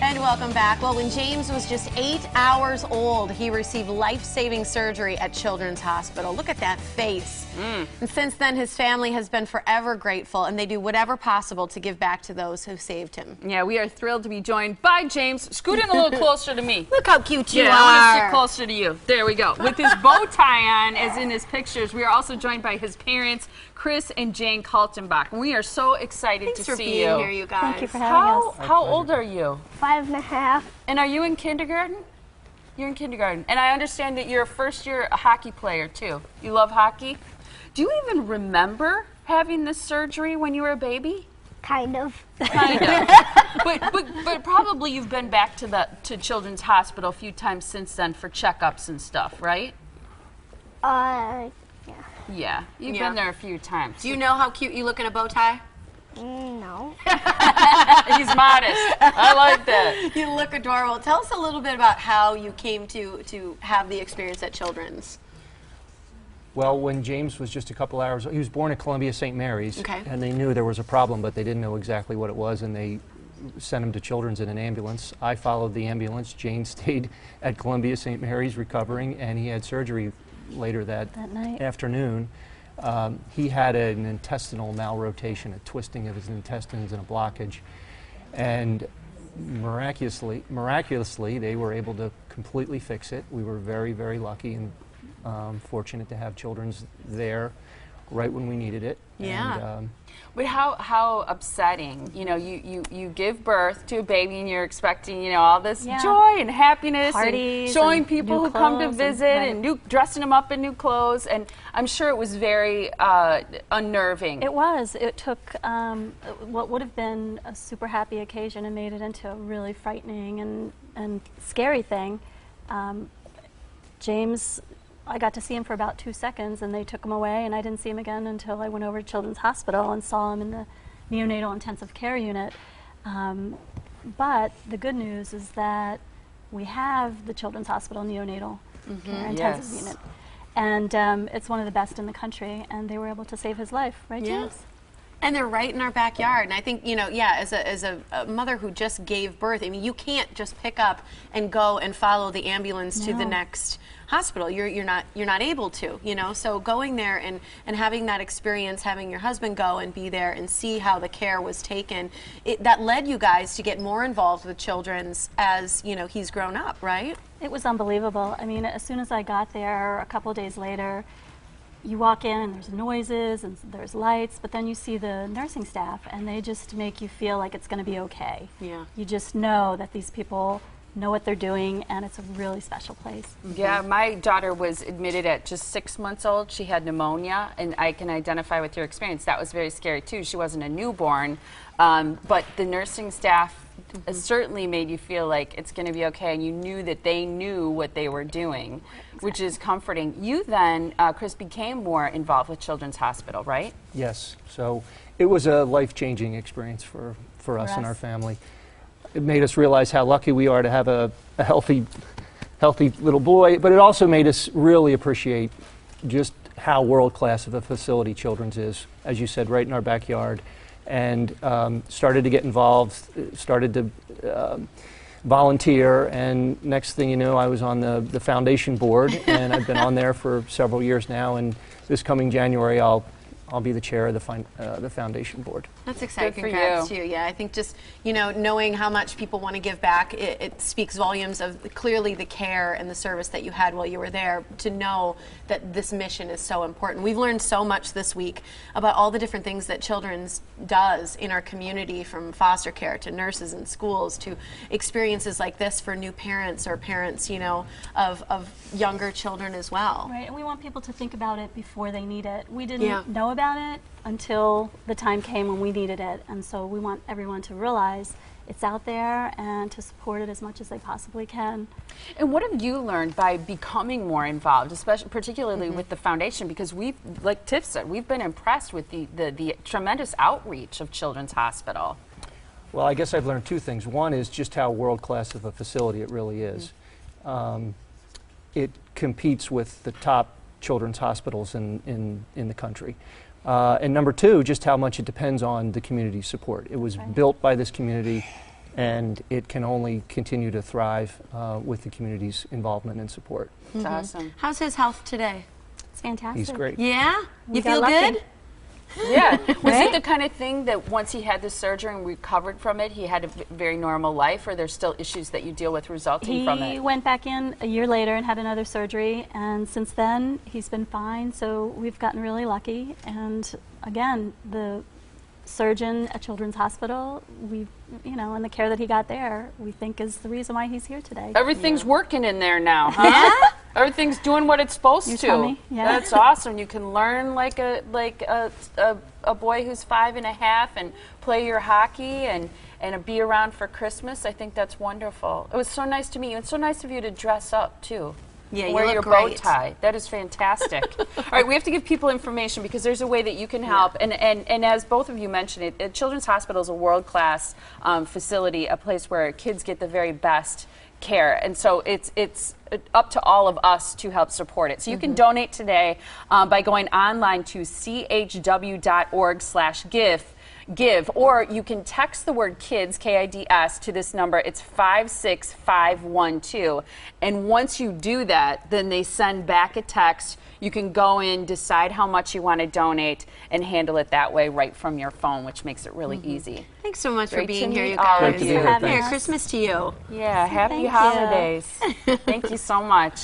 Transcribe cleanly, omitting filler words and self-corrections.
And welcome back. Well, when James was just 8 hours old, he received life-saving surgery at Children's Hospital. Look at that face. And since then, his family has been forever grateful, and they do whatever possible to give back to those who saved him. Yeah, we are thrilled to be joined by James. Scoot in a little closer to me. Look how cute you are. I want to sit closer to you. There we go. With his bow tie on, as in his pictures, we are also joined by his parents, Chris and Jane Kaltenbach. And we are so excited Thanks to for see being you. here, you guys. Thank you for having us. How old are you? 5.5. And are you in kindergarten? You're in kindergarten. And I understand that you're a first-year hockey player, too. You love hockey? Do you even remember having this surgery when you were a baby? Kind of. Kind of. but probably you've been back to Children's Hospital a few times since then for checkups and stuff, right? Yeah. Yeah. You've been there a few times. Do you know how cute you look in a bow tie? No. He's modest. I like that. You look adorable. Tell us a little bit about how you came to have the experience at Children's. Well, when James was just a couple hours, he was born at Columbia St. Mary's, Okay. and they knew there was a problem, but they didn't know exactly what it was, and they sent him to Children's in an ambulance. I followed the ambulance. Jane stayed at Columbia St. Mary's recovering, and he had surgery later that night. afternoon. He had an intestinal malrotation, a twisting of his intestines and a blockage, and miraculously, they were able to completely fix it. We were very, very lucky and fortunate to have Children's there right when we needed it. Yeah. And, But how upsetting, you know, you give birth to a baby and you're expecting, you know, all this joy and happiness Parties and showing and people new who come to clothes visit and dressing them up in new clothes, and I'm sure it was very unnerving. It was. It took what would have been a super happy occasion and made it into a really frightening and scary thing. James, I got to see him for about 2 seconds, and they took him away, and I didn't see him again until I went over to Children's Hospital and saw him in the neonatal intensive care unit. But the good news is that we have the Children's Hospital neonatal care intensive unit, and it's one of the best in the country, and they were able to save his life, right, James? And they're right in our backyard. And I think, you know, as a mother who just gave birth, I mean, you can't just pick up and go and follow the ambulance to the next hospital. You're not able to, you know. So going there and having that experience, having your husband go and be there and see how the care was taken, that led you guys to get more involved with Children's as, you know, he's grown up, right? It was unbelievable. I mean, as soon as I got there, a couple days later, you walk in and there's noises and there's lights, but then you see the nursing staff and they just make you feel like it's going to be okay. Yeah. You just know that these people know what they're doing, and it's a really special place. Yeah, my daughter was admitted at just 6 months old. She had pneumonia, and I can identify with your experience. That was very scary too. She wasn't a newborn, but the nursing staff certainly made you feel like it's going to be okay, and you knew that they knew what they were doing, which is comforting. You then, Chris, became more involved with Children's Hospital, right? yes, so it was a life-changing experience for us and our family. It made us realize how lucky we are to have a healthy little boy, but it also made us really appreciate just how world-class of a facility Children's is, as you said, right in our backyard, and started to get involved, started to volunteer, and next thing you know, I was on the foundation board, and I've been on there for several years now, and this coming January I'll be the chair of the foundation board. That's exciting. Good for Congrats you. to you. Yeah, I think just, you know, knowing how much people want to give back, it speaks volumes of clearly the care and the service that you had while you were there, to know that this mission is so important. We've learned so much this week about all the different things that Children's does in our community, from foster care to nurses in schools to experiences like this for new parents or parents, you know, of younger children as well. Right, and we want people to think about it before they need it. We didn't know about it until the time came when we needed it, and so we want everyone to realize it's out there and to support it as much as they possibly can. And what have you learned by becoming more involved, particularly with the foundation? Because we've, like Tiff said, we've been impressed with the tremendous outreach of Children's Hospital. Well, I guess I've learned two things. One is just how world-class of a facility it really is. It competes with the top children's hospitals in the country. And number two, just how much it depends on the community support. It was built by this community. and it can only continue to thrive with the community's involvement and support. It's awesome. How's his health today? It's fantastic. He's great. Yeah? You got feel lucky. good? Yeah. Was Right? it the kind of thing that once he had the surgery and recovered from it, he had a very normal life, or there's still issues that you deal with resulting from He it? went back in a year later and had another surgery, and since then he's been fine. So we've gotten really lucky. And again, the surgeon at Children's Hospital, and the care that he got there, we think is the reason why he's here today. Everything's working in there now, huh? Everything's doing what it's supposed Your to. tummy, yeah. That's awesome. You can learn like a boy who's 5.5 and play your hockey and be around for Christmas. I think that's wonderful. It was so nice to meet you. It's so nice of you to dress up too. Yeah, you Wear look your great. bow tie. That is fantastic. All right, we have to give people information because there's a way that you can help. And as both of you mentioned, Children's Hospital is a world-class facility, a place where kids get the very best care. And so it's up to all of us to help support it. So you can donate today by going online to chw.org/give, or you can text the word kids, KIDS, to this number. It's 56512. And once you do that, then they send back a text. You can go in, decide how much you want to donate, and handle it that way right from your phone, which makes it really easy. Thanks so much for Great being to here, meet you all guys. of Great to be here. Merry Thanks. Christmas to you. Yeah, happy Thank you. holidays. Thank you so much.